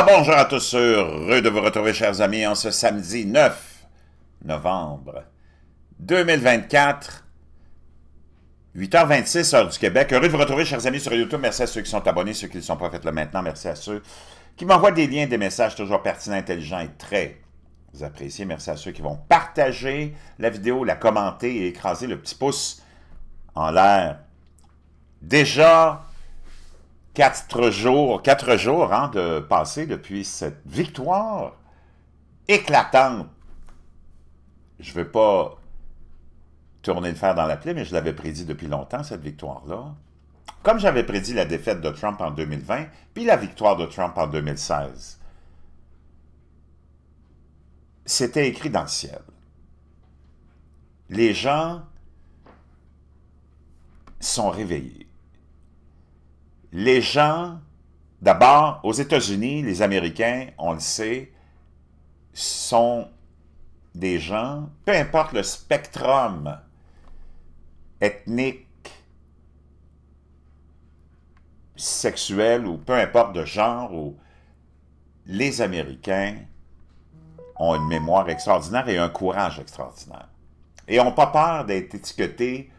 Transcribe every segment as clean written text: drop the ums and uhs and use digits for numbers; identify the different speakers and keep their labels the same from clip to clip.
Speaker 1: Ah, bonjour à tous, heureux de vous retrouver, chers amis, en ce samedi 9 novembre 2024, 8h26, heure du Québec. Heureux de vous retrouver, chers amis, sur YouTube. Merci à ceux qui sont abonnés, ceux qui ne le sont pas, faites-le maintenant. Merci à ceux qui m'envoient des liens, des messages toujours pertinents, intelligents et très appréciés. Merci à ceux qui vont partager la vidéo, la commenter et écraser le petit pouce en l'air. Déjà 4 jours de passé depuis cette victoire éclatante. Je ne veux pas tourner le fer dans la plaie, mais je l'avais prédit depuis longtemps, cette victoire-là. Comme j'avais prédit la défaite de Trump en 2020, puis la victoire de Trump en 2016. C'était écrit dans le ciel. Les gens sont réveillés. Les gens, d'abord, aux États-Unis, les Américains, on le sait, sont des gens, peu importe le spectrum ethnique, sexuel, ou peu importe de genre, où les Américains ont une mémoire extraordinaire et un courage extraordinaire. Et n'ont pas peur d'être étiquetés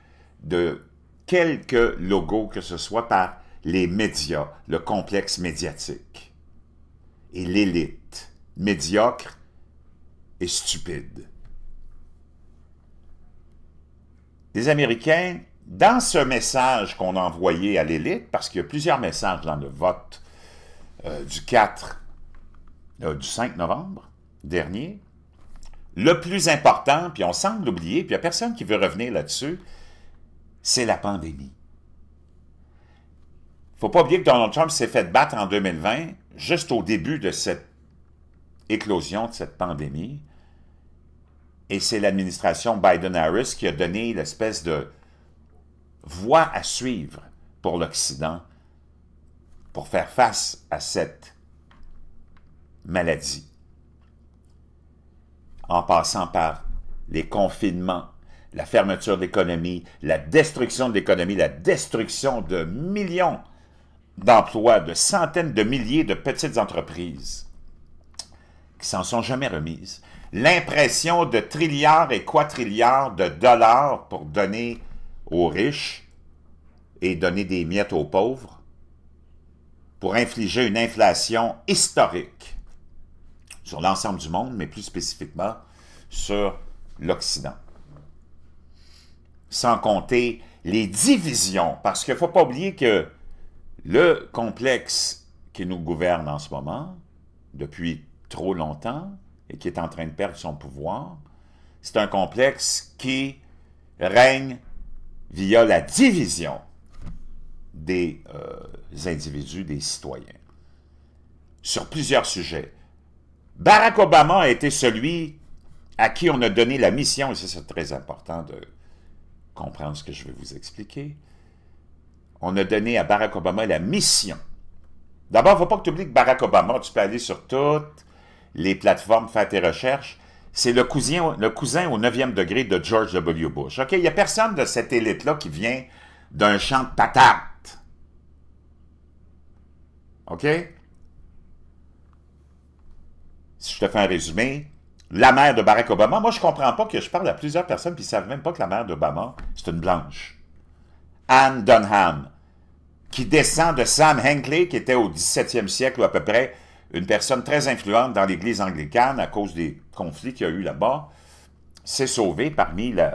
Speaker 1: de quelque logo que ce soit par les médias, le complexe médiatique, et l'élite, médiocre et stupide. Les Américains, dans ce message qu'on a envoyé à l'élite, parce qu'il y a plusieurs messages dans le vote du 5 novembre dernier, le plus important, puis on semble l'oublier, puis il n'y a personne qui veut revenir là-dessus, c'est la pandémie. Il ne faut pas oublier que Donald Trump s'est fait battre en 2020, juste au début de cette éclosion de cette pandémie. Et c'est l'administration Biden-Harris qui a donné l'espèce de voie à suivre pour l'Occident pour faire face à cette maladie. En passant par les confinements, la fermeture de l'économie, la destruction de l'économie, la destruction de millions d'emplois, de centaines de milliers de petites entreprises qui s'en sont jamais remises. L'impression de trilliards et quadrilliards de dollars pour donner aux riches et donner des miettes aux pauvres pour infliger une inflation historique sur l'ensemble du monde, mais plus spécifiquement sur l'Occident. Sans compter les divisions, parce qu'il ne faut pas oublier que le complexe qui nous gouverne en ce moment, depuis trop longtemps, et qui est en train de perdre son pouvoir, c'est un complexe qui règne via la division des individus, des citoyens, sur plusieurs sujets. Barack Obama a été celui à qui on a donné la mission, et c'est très important de comprendre ce que je vais vous expliquer. On a donné à Barack Obama la mission. D'abord, il ne faut pas que tu oublies que Barack Obama, tu peux aller sur toutes les plateformes, faire tes recherches, c'est le cousin au 9e degré de George W. Bush. OK? Il n'y a personne de cette élite-là qui vient d'un champ de patates. OK? Si je te fais un résumé, la mère de Barack Obama, moi je ne comprends pas que je parle à plusieurs personnes qui ne savent même pas que la mère d'Obama, c'est une blanche. Anne Dunham, qui descend de Sam Hinckley, qui était au 17e siècle ou à peu près une personne très influente dans l'Église anglicane à cause des conflits qu'il y a eu là-bas, s'est sauvée parmi le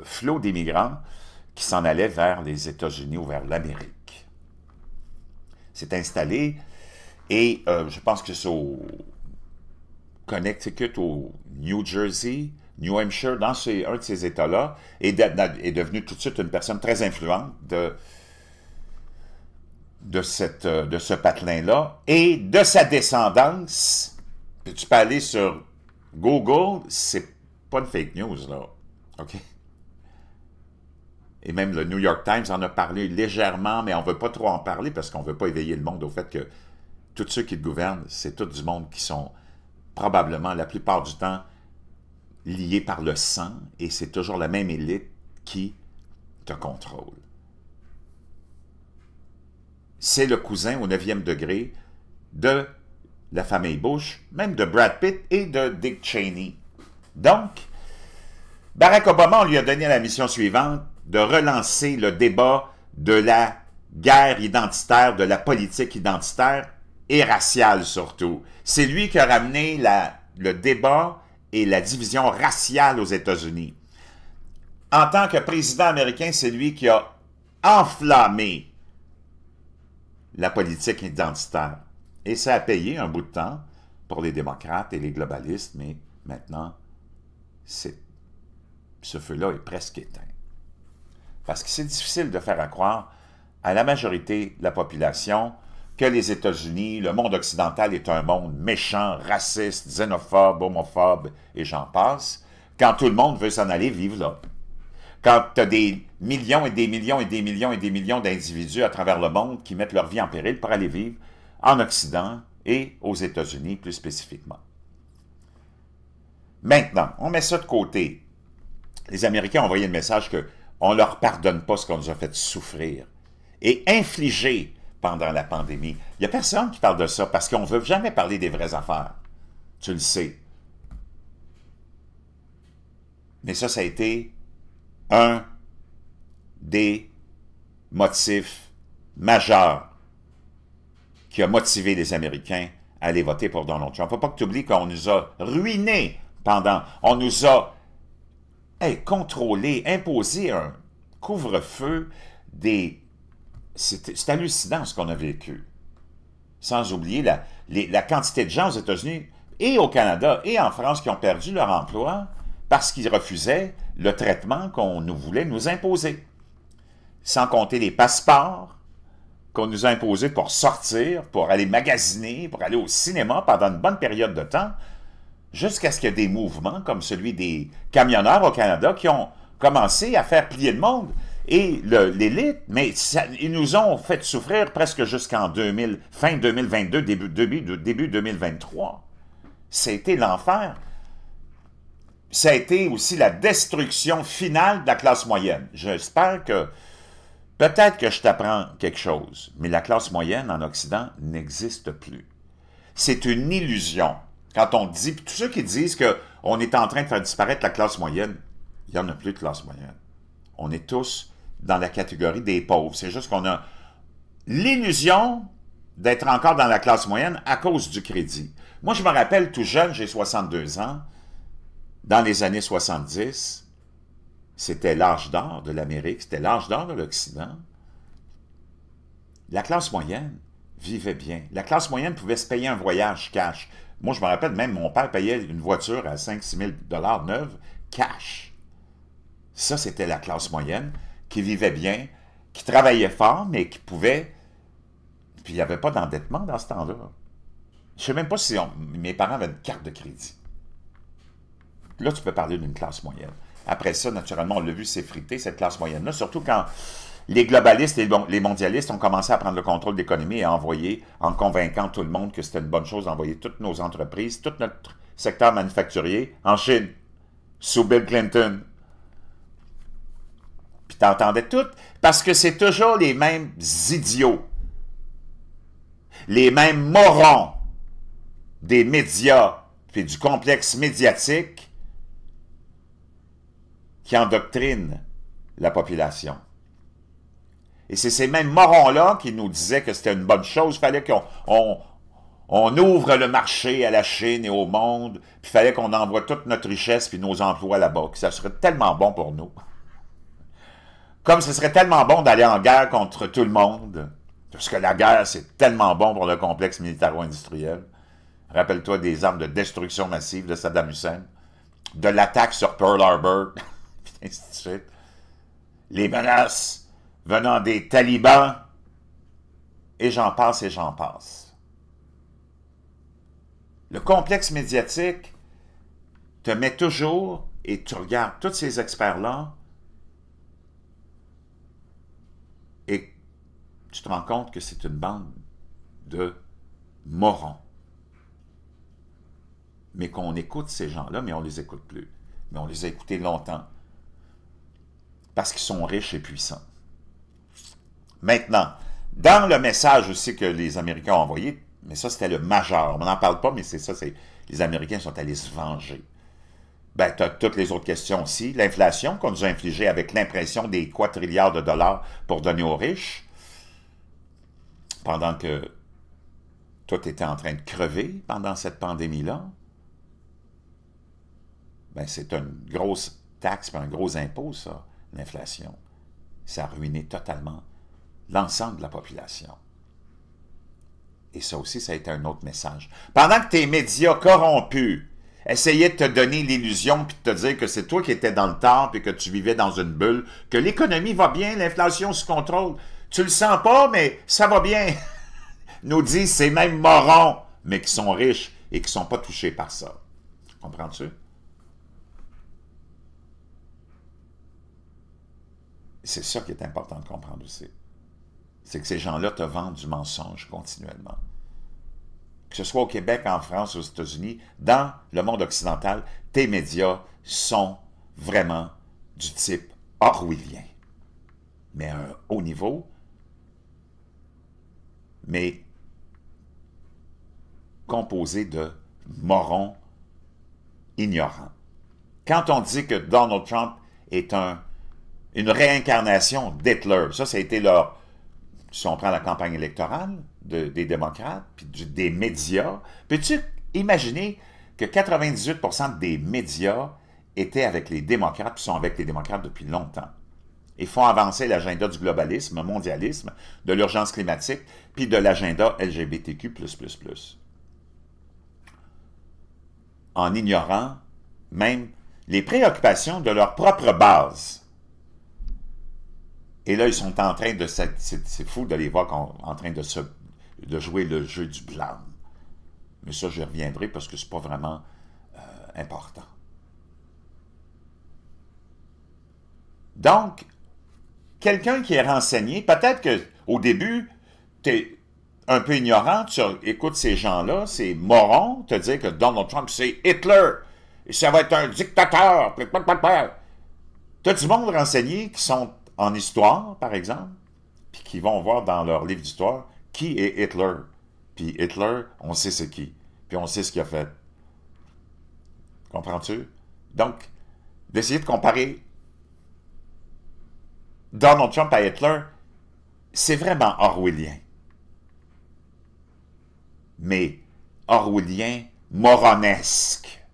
Speaker 1: flot d'immigrants qui s'en allaient vers les États-Unis ou vers l'Amérique. S'est installé et je pense que c'est au Connecticut, au New Jersey, New Hampshire, dans un de ces États-là, est devenu tout de suite une personne très influente de ce patelin-là, et de sa descendance. Puis tu peux aller sur Google, c'est pas une fake news, là. OK? Et même le New York Times en a parlé légèrement, mais on ne veut pas trop en parler parce qu'on ne veut pas éveiller le monde au fait que tous ceux qui le gouvernent, c'est tout du monde qui sont probablement, la plupart du temps, liés par le sang, et c'est toujours la même élite qui te contrôle. C'est le cousin au 9e degré de la famille Bush, même de Brad Pitt et de Dick Cheney. Donc, Barack Obama, on lui a donné la mission suivante de relancer le débat de la guerre identitaire, de la politique identitaire et raciale surtout. C'est lui qui a ramené le débat et la division raciale aux États-Unis. En tant que président américain, c'est lui qui a enflammé la politique identitaire. Et ça a payé un bout de temps pour les démocrates et les globalistes, mais maintenant, ce feu-là est presque éteint. Parce que c'est difficile de faire croire à la majorité de la population que les États-Unis, le monde occidental est un monde méchant, raciste, xénophobe, homophobe, et j'en passe, quand tout le monde veut s'en aller vivre là. Quand tu as des millions et des millions et des millions et des millions d'individus à travers le monde qui mettent leur vie en péril pour aller vivre en Occident et aux États-Unis plus spécifiquement. Maintenant, on met ça de côté. Les Américains ont envoyé le message qu'on ne leur pardonne pas ce qu'on nous a fait souffrir et infliger pendant la pandémie. Il n'y a personne qui parle de ça parce qu'on ne veut jamais parler des vraies affaires. Tu le sais. Mais ça a été un des motifs majeurs qui a motivé les Américains à aller voter pour Donald Trump. Il ne faut pas que tu oublies qu'on nous a ruinés on nous a contrôlé, imposé un couvre-feu c'est hallucinant ce qu'on a vécu. Sans oublier la quantité de gens aux États-Unis et au Canada et en France qui ont perdu leur emploi parce qu'ils refusaient le traitement qu'on nous voulait nous imposer. Sans compter les passeports qu'on nous a imposés pour sortir, pour aller magasiner, pour aller au cinéma pendant une bonne période de temps, jusqu'à ce qu'il y ait des mouvements comme celui des camionneurs au Canada qui ont commencé à faire plier le monde. Et l'élite, mais ils nous ont fait souffrir presque jusqu'en fin 2022, début 2023. Ça a été l'enfer. Ça a été aussi la destruction finale de la classe moyenne. J'espère que, peut-être que je t'apprends quelque chose, mais la classe moyenne en Occident n'existe plus. C'est une illusion. Quand on dit, tous ceux qui disent qu'on est en train de faire disparaître la classe moyenne, il n'y en a plus de classe moyenne. On est tous dans la catégorie des pauvres. C'est juste qu'on a l'illusion d'être encore dans la classe moyenne à cause du crédit. Moi, je me rappelle tout jeune, j'ai 62 ans, dans les années 70, c'était l'âge d'or de l'Amérique, c'était l'âge d'or de l'Occident. La classe moyenne vivait bien. La classe moyenne pouvait se payer un voyage cash. Moi, je me rappelle même, mon père payait une voiture à 5-6 000 $ neuve, cash. Ça, c'était la classe moyenne qui vivait bien, qui travaillait fort, mais qui pouvait... Puis il n'y avait pas d'endettement dans ce temps-là. Je ne sais même pas si mes parents avaient une carte de crédit. Là, tu peux parler d'une classe moyenne. Après ça, naturellement, on l'a vu s'effriter, cette classe moyenne-là, surtout quand les globalistes et les mondialistes ont commencé à prendre le contrôle de l'économie et à envoyer, en convainquant tout le monde que c'était une bonne chose d'envoyer toutes nos entreprises, tout notre secteur manufacturier en Chine, sous Bill Clinton. Puis t'entendais tout, parce que c'est toujours les mêmes idiots, les mêmes morons des médias puis du complexe médiatique qui endoctrinent la population. Et c'est ces mêmes morons-là qui nous disaient que c'était une bonne chose, il fallait qu'on ouvre le marché à la Chine et au monde, puis il fallait qu'on envoie toute notre richesse puis nos emplois là-bas, que ça serait tellement bon pour nous. Comme ce serait tellement bon d'aller en guerre contre tout le monde, parce que la guerre, c'est tellement bon pour le complexe militaro-industriel. Rappelle-toi des armes de destruction massive de Saddam Hussein, de l'attaque sur Pearl Harbor, et ainsi de suite. Les menaces venant des talibans, et j'en passe et j'en passe. Le complexe médiatique te met toujours, et tu regardes tous ces experts-là, et tu te rends compte que c'est une bande de morons. Mais qu'on écoute ces gens-là, mais on ne les écoute plus. Mais on les a écoutés longtemps. Parce qu'ils sont riches et puissants. Maintenant, dans le message aussi que les Américains ont envoyé, Mais ça, c'était le majeur. On n'en parle pas, mais c'est ça, les Américains sont allés se venger. Ben, tu as toutes les autres questions aussi. L'inflation qu'on nous a infligée avec l'impression des quadrilliards de dollars pour donner aux riches, pendant que tout était en train de crever pendant cette pandémie-là. Ben, c'est une grosse taxe et un gros impôt, ça, l'inflation. Ça a ruiné totalement l'ensemble de la population. Et ça aussi, ça a été un autre message. Pendant que tes médias corrompus essayaient de te donner l'illusion puis de te dire que c'est toi qui étais dans le tort puis que tu vivais dans une bulle, que l'économie va bien, l'inflation sous contrôle. Tu le sens pas, mais ça va bien. Nous disent ces mêmes morons, mais qui sont riches et qui ne sont pas touchés par ça. Comprends-tu? C'est ça qui est important de comprendre aussi. C'est que ces gens-là te vendent du mensonge continuellement. Que ce soit au Québec, en France, aux États-Unis, dans le monde occidental, tes médias sont vraiment du type orwellien. Mais à un haut niveau, mais composé de morons ignorants. Quand on dit que Donald Trump est une réincarnation d'Hitler, ça a été leur, si on prend la campagne électorale des démocrates, puis des médias, peux-tu imaginer que 98% des médias étaient avec les démocrates, puis sont avec les démocrates depuis longtemps? Ils font avancer l'agenda du globalisme, mondialisme, de l'urgence climatique, puis de l'agenda LGBTQ++. En ignorant même les préoccupations de leur propre base. Et là, ils sont en train de... C'est fou de les voir en train de jouer le jeu du blâme. Mais ça, j'y reviendrai parce que c'est pas vraiment important. Donc, quelqu'un qui est renseigné, peut-être qu'au début, tu es un peu ignorant, tu écoutes ces gens-là, ces morons, te dire que Donald Trump, c'est Hitler, et ça va être un dictateur. Tu as du monde renseigné qui sont en histoire, par exemple, puis qui vont voir dans leur livre d'histoire qui est Hitler. Puis Hitler, on sait c'est qui, puis on sait ce qu'il a fait. Comprends-tu? Donc, d'essayer de comparer Donald Trump à Hitler, c'est vraiment orwellien. Mais orwellien, moronesque.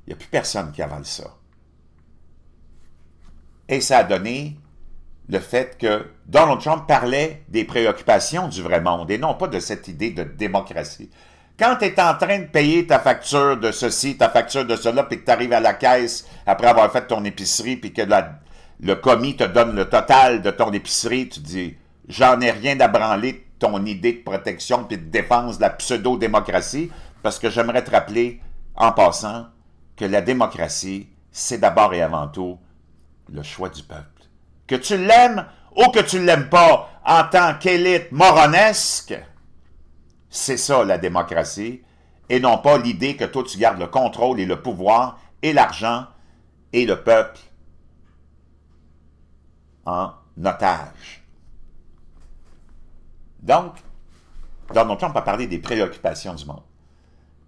Speaker 1: Il n'y a plus personne qui avale ça. Et ça a donné le fait que Donald Trump parlait des préoccupations du vrai monde et non pas de cette idée de démocratie. Quand tu es en train de payer ta facture de ceci, ta facture de cela, puis que tu arrives à la caisse après avoir fait ton épicerie, puis que le commis te donne le total de ton épicerie, tu dis « J'en ai rien à branler de ton idée de protection puis de défense de la pseudo-démocratie, parce que j'aimerais te rappeler, en passant, que la démocratie, c'est d'abord et avant tout le choix du peuple. Que tu l'aimes ou que tu ne l'aimes pas en tant qu'élite moronesque, c'est ça la démocratie, et non pas l'idée que toi tu gardes le contrôle et le pouvoir et l'argent et le peuple en otage. Donc, Donald Trump a parlé des préoccupations du monde.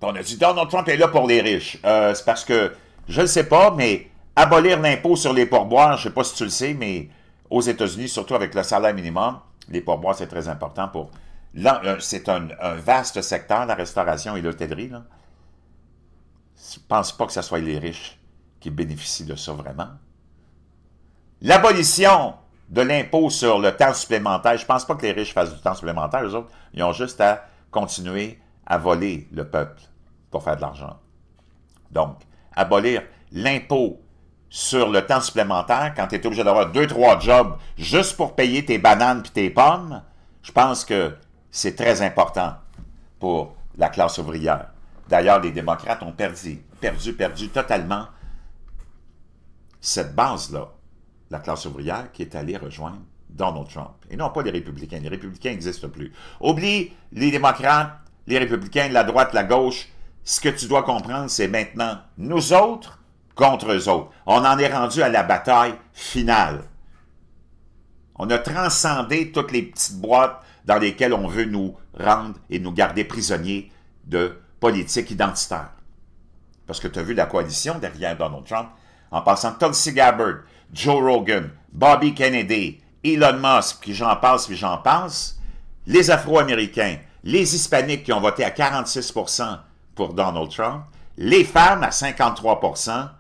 Speaker 1: On a dit Donald Trump est là pour les riches. C'est parce que, je ne sais pas, mais abolir l'impôt sur les pourboires, je ne sais pas si tu le sais, mais aux États-Unis, surtout avec le salaire minimum, les pourboires, c'est très important pour... C'est un vaste secteur, la restauration et l'hôtellerie. Je ne pense pas que ce soit les riches qui bénéficient de ça vraiment. L'abolition de l'impôt sur le temps supplémentaire, je ne pense pas que les riches fassent du temps supplémentaire, eux autres, ils ont juste à continuer à voler le peuple pour faire de l'argent. Donc, abolir l'impôt sur le temps supplémentaire, quand tu es obligé d'avoir 2-3 jobs juste pour payer tes bananes et tes pommes, je pense que c'est très important pour la classe ouvrière. D'ailleurs, les démocrates ont perdu totalement cette base-là, la classe ouvrière qui est allée rejoindre Donald Trump. Et non pas les républicains. Les républicains n'existent plus. Oublie les démocrates, les républicains, la droite, la gauche. Ce que tu dois comprendre, c'est maintenant nous autres contre eux autres. On en est rendu à la bataille finale. On a transcendé toutes les petites boîtes dans lesquelles on veut nous rendre et nous garder prisonniers de politique identitaire. Parce que tu as vu la coalition derrière Donald Trump, en passant Tulsi Gabbard, Joe Rogan, Bobby Kennedy, Elon Musk, puis j'en passe, les Afro-Américains, les Hispaniques qui ont voté à 46% pour Donald Trump, les femmes à 53%,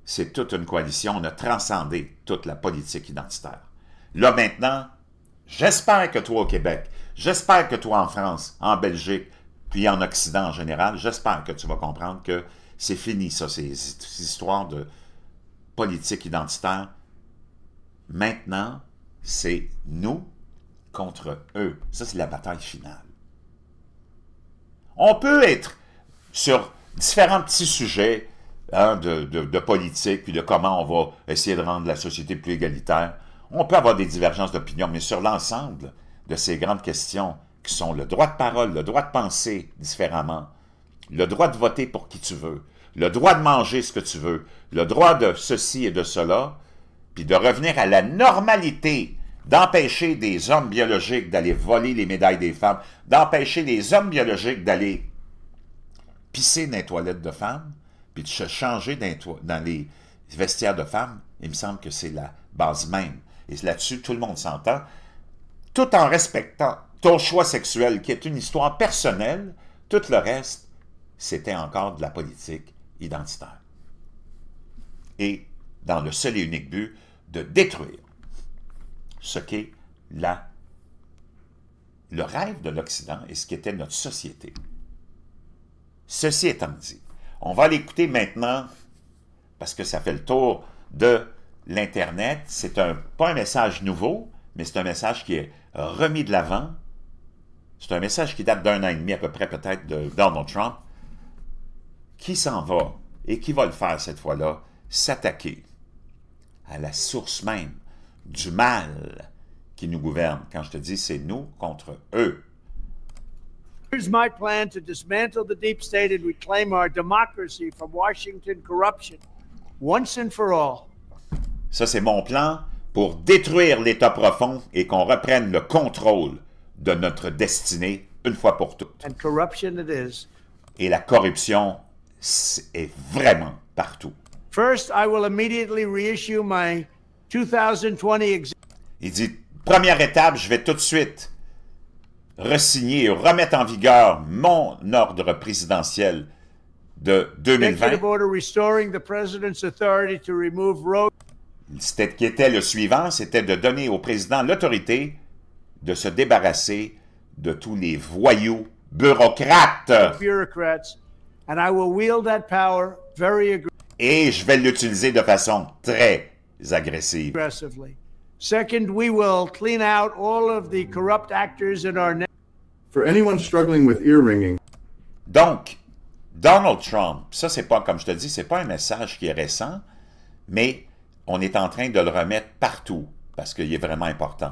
Speaker 1: c'est toute une coalition. On a transcendé toute la politique identitaire. Là, maintenant, j'espère que toi au Québec, j'espère que toi en France, en Belgique, puis en Occident en général, j'espère que tu vas comprendre que c'est fini, ça, ces histoires de politique identitaire. Maintenant, c'est nous contre eux. Ça, c'est la bataille finale. On peut être sur différents petits sujets, hein, de politique, puis de comment on va essayer de rendre la société plus égalitaire. On peut avoir des divergences d'opinion, mais sur l'ensemble de ces grandes questions qui sont le droit de parole, le droit de penser différemment, le droit de voter pour qui tu veux, le droit de manger ce que tu veux, le droit de ceci et de cela, puis de revenir à la normalité, d'empêcher des hommes biologiques d'aller voler les médailles des femmes, d'empêcher les hommes biologiques d'aller pisser dans les toilettes de femmes, puis de se changer dans les vestiaires de femmes, il me semble que c'est la base même. Et là-dessus, tout le monde s'entend, tout en respectant ton choix sexuel, qui est une histoire personnelle, tout le reste, c'était encore de la politique identitaire. Et dans le seul et unique but de détruire ce qu'est le rêve de l'Occident et ce qu'était notre société. Ceci étant dit, on va l'écouter maintenant, parce que ça fait le tour de l'Internet. C'est pas un message nouveau, mais c'est un message qui est remis de l'avant. C'est un message qui date d'1 an et demi à peu près peut-être de Donald Trump, qui s'en va, et qui va le faire cette fois-là, s'attaquer à la source même du mal qui nous gouverne. Quand je te dis c'est nous contre eux.
Speaker 2: Here's my plan to dismantle the deep state and reclaim our democracy from Washington corruption, once and for all.
Speaker 1: Ça, c'est mon plan pour détruire l'État profond et qu'on reprenne le contrôle de notre destinée une fois pour toutes.
Speaker 2: And corruption it is.
Speaker 1: Et la corruption est vraiment partout.
Speaker 2: First, I will immediately reissue my 2020
Speaker 1: Il dit, première étape, je vais tout de suite resigner et remettre en vigueur mon ordre présidentiel de 2020. C'était qui était le suivant, c'était de donner au président l'autorité de se débarrasser de tous les voyous bureaucrates. Et je vais l'utiliser de façon très agressive.
Speaker 2: Second, we will clean out all of the corrupt actors in our network.
Speaker 3: For anyone struggling with ear ringing.
Speaker 1: Donc, Donald Trump, ça c'est pas, comme je te dis, c'est pas un message qui est récent, mais on est en train de le remettre partout, parce qu'il est vraiment important.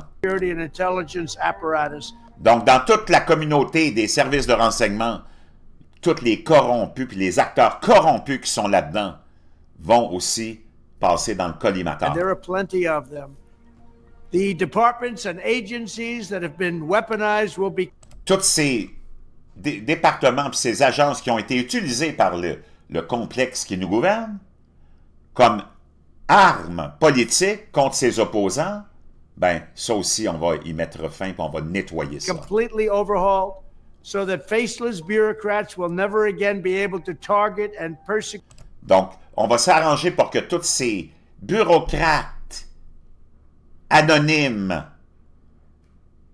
Speaker 1: Donc, dans toute la communauté des services de renseignement, tous les corrompus, puis les acteurs corrompus qui sont là-dedans, vont aussi passer dans le collimateur.
Speaker 2: And there are plenty of them. The departments and agencies that have been weaponized will be...
Speaker 1: Tous ces départements et ces agences qui ont été utilisées par le complexe qui nous gouverne comme armes politiques contre ses opposants, ben ça aussi, on va y mettre fin et on va nettoyer ça.
Speaker 2: Completely overhauled so that faceless bureaucrats will never again be able to target and persecute.
Speaker 1: Donc, on va s'arranger pour que tous ces bureaucrates anonymes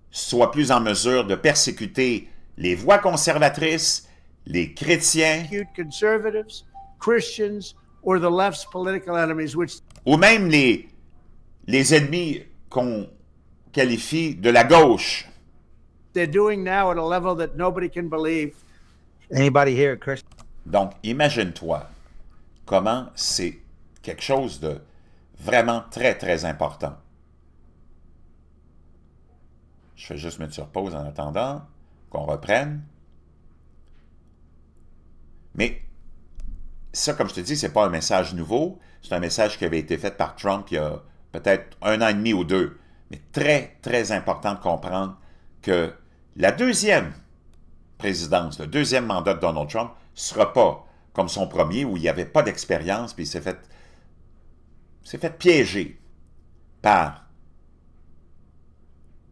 Speaker 1: soient plus en mesure de persécuter les voix conservatrices, les chrétiens, ou même les ennemis qu'on qualifie de la gauche. Donc, imagine-toi comment c'est quelque chose de vraiment très, très important. Je vais juste mettre sur pause en attendant qu'on reprenne. Mais ça, comme je te dis, ce n'est pas un message nouveau. C'est un message qui avait été fait par Trump il y a peut-être 1 an et demi ou 2. Mais très, très important de comprendre que la deuxième présidence, le deuxième mandat de Donald Trump ne sera pas comme son premier où il n'y avait pas d'expérience puis il s'est fait piéger par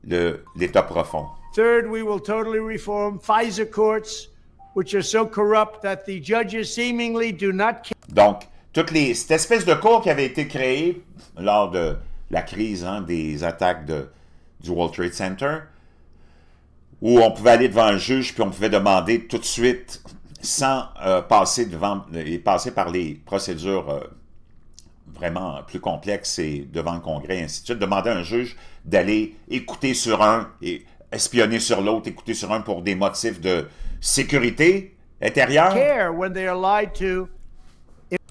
Speaker 1: l'État profond.
Speaker 2: Third, we will totally reform FISA courts, which are so corrupt that the judges seemingly do not care.
Speaker 1: Donc, cette espèce de cour qui avait été créée lors de la crise des attaques du World Trade Center, où on pouvait aller devant un juge puis on pouvait demander tout de suite, sans passer par les procédures vraiment plus complexes et devant le Congrès et ainsi de suite, demander à un juge d'aller écouter sur un et espionner sur l'autre, écouter sur un pour des motifs de sécurité intérieure.
Speaker 2: Care when they are lied to.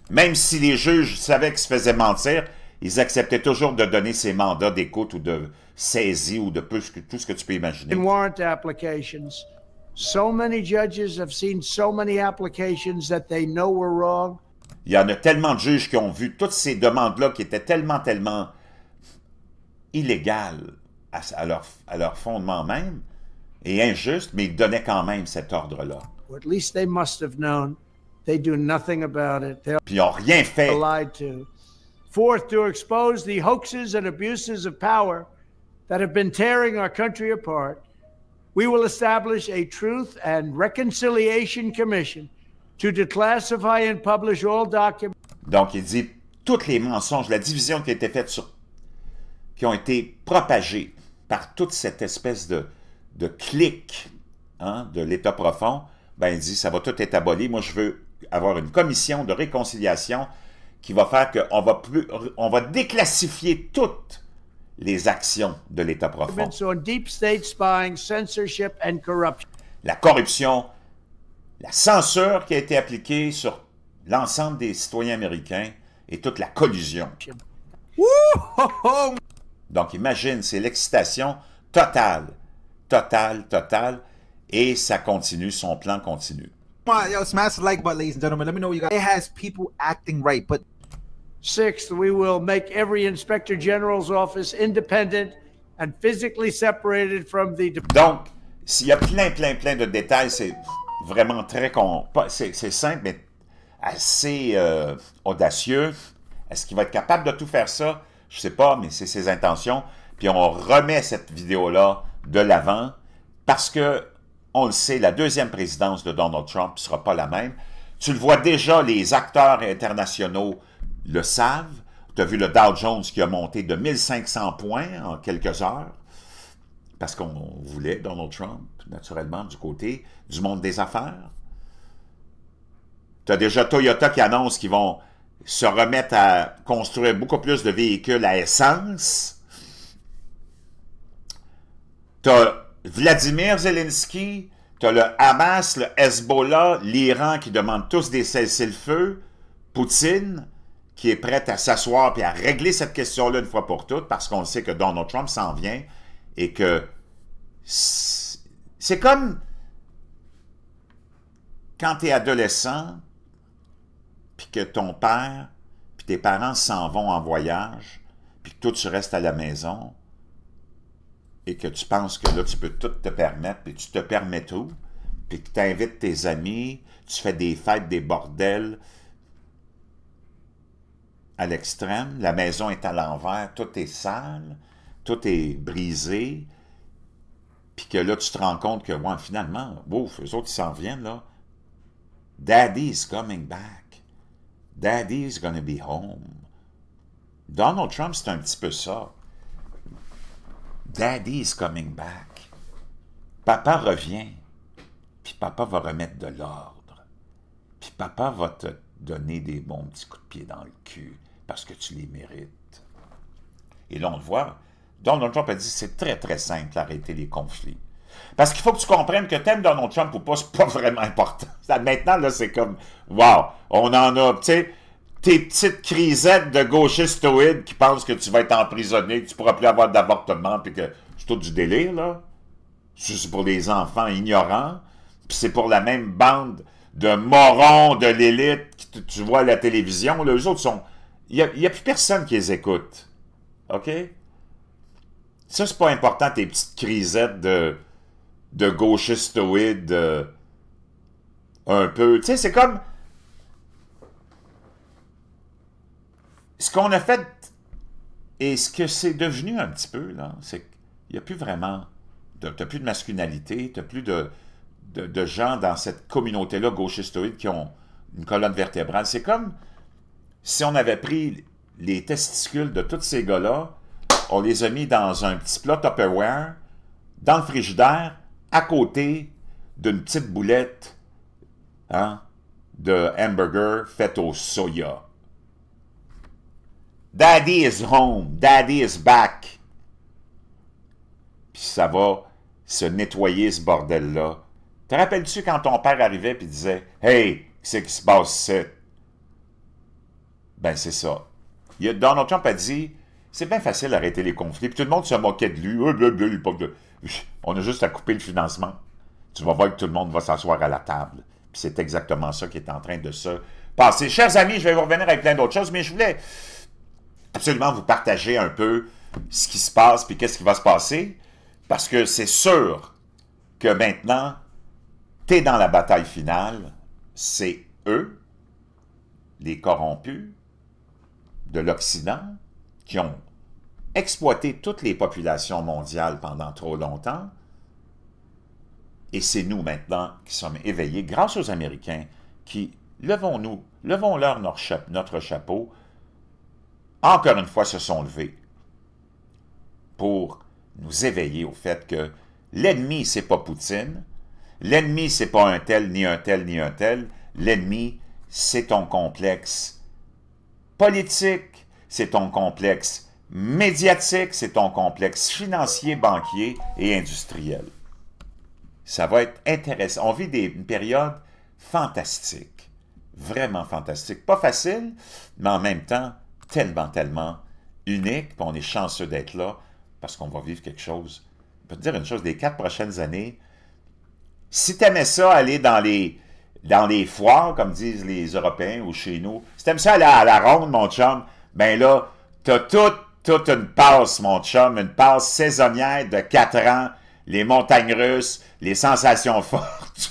Speaker 1: Même si les juges savaient qu'ils se faisaient mentir, ils acceptaient toujours de donner ces mandats d'écoute ou de saisie ou de tout ce que tu peux imaginer.
Speaker 2: In warrant applications. So many judges have seen so many applications that they know were wrong.
Speaker 1: Il y en a tellement de juges qui ont vu toutes ces demandes-là qui étaient tellement illégales à leur fondement même et injustes, mais ils donnaient quand même cet ordre-là.
Speaker 2: Or at least they must have known. They do nothing about it. They're
Speaker 1: Puis ils n'ont rien fait.
Speaker 2: lied to. Fourth, to expose the hoaxes and abuses of power that have been tearing our country apart, we will establish a Truth and Reconciliation Commission to declassify and publish all documents.
Speaker 1: Donc, il dit, tous les mensonges, la division qui a été faite qui ont été propagés par toute cette espèce de clique de l'État profond, ben, il dit, ça va tout être aboli. Moi, je veux avoir une commission de réconciliation qui va faire qu'on va déclassifier toutes les actions de l'État profond.
Speaker 2: On deep state spying, censorship, and corruption.
Speaker 1: La corruption, la censure qui a été appliquée sur l'ensemble des citoyens américains et toute la collusion. Donc, imagine, c'est l'excitation totale, et ça continue, son plan continue.
Speaker 4: Yo, smash the like button, ladies and gentlemen. Let me know what you got. It has people acting right, but...
Speaker 2: Sixth, we will make every Inspector General's office independent and physically separated from the...
Speaker 1: Donc, s'il y a plein de détails, c'est vraiment c'est simple, mais assez audacieux. Est-ce qu'il va être capable de tout faire ça? Je ne sais pas, mais c'est ses intentions. Puis on remet cette vidéo-là de l'avant parce que, on le sait, la deuxième présidence de Donald Trump ne sera pas la même. Tu le vois déjà, les acteurs internationaux le savent. Tu as vu le Dow Jones qui a monté de 1500 points en quelques heures parce qu'on voulait Donald Trump, naturellement, du côté du monde des affaires. Tu as déjà Toyota qui annonce qu'ils vont se remettre à construire beaucoup plus de véhicules à essence. Tu as Vladimir Zelensky, tu as le Hamas, le Hezbollah, l'Iran qui demandent tous des cessez-le-feu, Poutine qui est prêt à s'asseoir et à régler cette question-là une fois pour toutes parce qu'on sait que Donald Trump s'en vient et que c'est comme quand tu es adolescent puis que ton père puis tes parents s'en vont en voyage puis que toi tu restes à la maison et que tu penses que là, tu peux tout te permettre, puis tu te permets tout, puis que tu invites tes amis, tu fais des fêtes, des bordels à l'extrême, la maison est à l'envers, tout est sale, tout est brisé, puis que là, tu te rends compte que, ouais, finalement, ouf, eux autres, ils s'en viennent, là. Daddy is coming back. Daddy is gonna be home. Donald Trump, c'est un petit peu ça. Daddy is coming back. Papa revient, puis papa va remettre de l'ordre. Puis papa va te donner des bons petits coups de pied dans le cul, parce que tu les mérites. Et là, on le voit, Donald Trump a dit, c'est très simple d'arrêter les conflits. Parce qu'il faut que tu comprennes que t'aimes Donald Trump ou pas, c'est pas vraiment important. Maintenant, là, c'est comme, wow, on en a, tu sais, tes petites crisettes de gauchistoïdes qui pensent que tu vas être emprisonné, que tu ne pourras plus avoir d'avortement, puis que c'est tout du délire, là. C'est pour les enfants ignorants, puis c'est pour la même bande de morons de l'élite que tu vois à la télévision. Là, eux autres sont... Il n'y a plus personne qui les écoute. OK? Ça, c'est pas important, tes petites crisettes de gauchistoïdes un peu. Tu sais, c'est comme... Ce qu'on a fait et ce que c'est devenu un petit peu, là, c'est qu'il n'y a plus vraiment... T'as plus de masculinité, t'as plus de gens dans cette communauté-là gauchistoïde qui ont une colonne vertébrale. C'est comme si on avait pris les testicules de tous ces gars-là, on les a mis dans un petit plat Tupperware, dans le frigidaire, à côté d'une petite boulette de hamburger faite au soya. Daddy is home, Daddy is back. Puis ça va se nettoyer ce bordel-là. Te rappelles-tu quand ton père arrivait et disait « Hey, qu'est-ce qui se passe ici? » Ben c'est ça. Donald Trump a dit « C'est bien facile d'arrêter les conflits. » Puis tout le monde se moquait de lui. On a juste à couper le financement. Tu vas voir que tout le monde va s'asseoir à la table. Puis c'est exactement ça qui est en train de se passer. Chers amis, je vais vous revenir avec plein d'autres choses, mais je voulais absolument vous partager un peu ce qui se passe puis qu'est-ce qui va se passer. Parce que c'est sûr que maintenant, tu es dans la bataille finale. C'est eux, les corrompus de l'Occident, qui ont exploité toutes les populations mondiales pendant trop longtemps. Et c'est nous maintenant qui sommes éveillés grâce aux Américains qui, levons-leur notre chapeau, encore une fois se sont levés pour nous éveiller au fait que l'ennemi, c'est pas Poutine, l'ennemi, c'est pas un tel, ni un tel, ni un tel, l'ennemi, c'est ton complexe politique, c'est ton complexe médiatique, c'est ton complexe financier, banquier et industriel. Ça va être intéressant. On vit une période fantastique, vraiment fantastique. Pas facile, mais en même temps, tellement, tellement unique, puis on est chanceux d'être là, parce qu'on va vivre quelque chose. Je peux te dire une chose, des 4 prochaines années, si tu aimais ça, aller dans les foires, comme disent les Européens, ou chez nous, si tu aimes ça aller à la ronde, mon chum, ben là, tu as toute une passe, mon chum, une passe saisonnière de 4 ans, les montagnes russes, les sensations fortes.